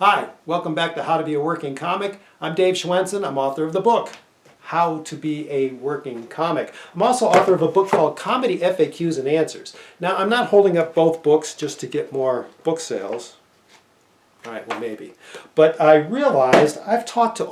Hi, welcome back to How to Be a Working Comic. I'm Dave Schwensen. I'm author of the book, How to Be a Working Comic. I'm also author of a book called Comedy FAQs and Answers. Now, I'm not holding up both books just to get more book sales. All right, well, maybe. But I realized I've talked to,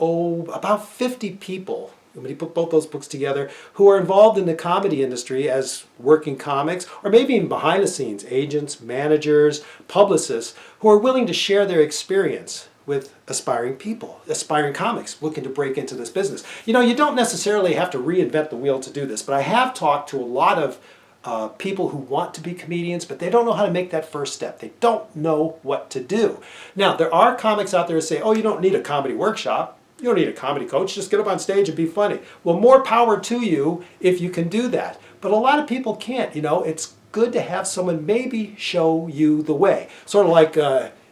about 50 people, when you put both those books together, who are involved in the comedy industry as working comics, or maybe even behind the scenes, agents, managers, publicists, who are willing to share their experience with aspiring people, aspiring comics looking to break into this business. You know, you don't necessarily have to reinvent the wheel to do this, but I have talked to a lot of people who want to be comedians, but they don't know how to make that first step. They don't know what to do. Now, there are comics out there who say, oh, you don't need a comedy workshop. You don't need a comedy coach. Just get up on stage and be funny. Well, more power to you if you can do that. But a lot of people can't. You know, it's good to have someone maybe show you the way. Sort of like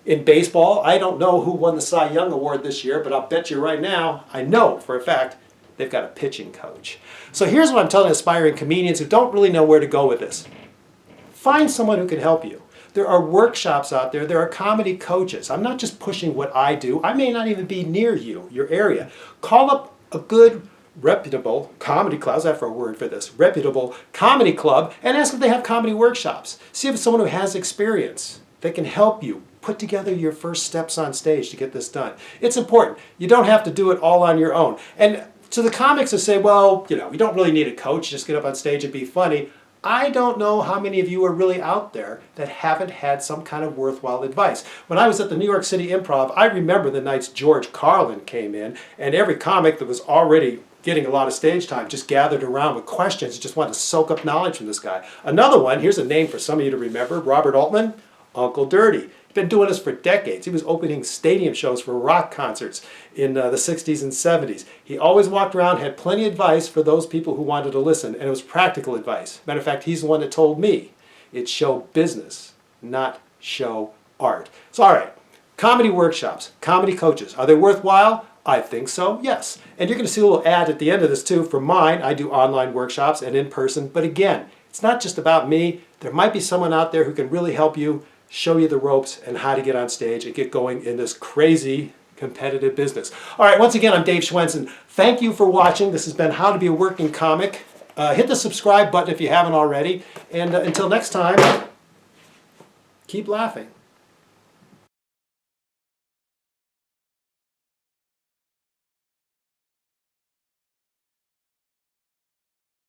in baseball, I don't know who won the Cy Young Award this year, but I'll bet you right now, I know for a fact, they've got a pitching coach. So here's what I'm telling aspiring comedians who don't really know where to go with this. Find someone who can help you. There are workshops out there. There are comedy coaches. I'm not just pushing what I do. I may not even be near you, your area. Call up a good, reputable comedy club. How's that for a word for this? Reputable comedy club, and ask if they have comedy workshops. See if it's someone who has experience that can help you put together your first steps on stage to get this done. It's important. You don't have to do it all on your own. And to the comics that say, well, you know, you don't really need a coach, just get up on stage and be funny. I don't know how many of you are really out there that haven't had some kind of worthwhile advice. When I was at the New York City Improv, I remember the nights George Carlin came in, and every comic that was already getting a lot of stage time just gathered around with questions, just wanted to soak up knowledge from this guy. Another one, here's a name for some of you to remember, Robert Altman, Uncle Dirty. He's been doing this for decades. He was opening stadium shows for rock concerts in the 60s and 70s. He always walked around, had plenty of advice for those people who wanted to listen, and it was practical advice. Matter of fact, he's the one that told me it's show business, not show art. So all right, comedy workshops, comedy coaches, are they worthwhile? I think so, yes. And you're going to see a little ad at the end of this too for mine. I do online workshops and in person, but again, it's not just about me. There might be someone out there who can really help you, show you the ropes and how to get on stage and get going in this crazy competitive business. All right, once again, I'm Dave Schwensen. Thank you for watching. This has been How to Be a Working Comic. Hit the subscribe button if you haven't already. And until next time, keep laughing.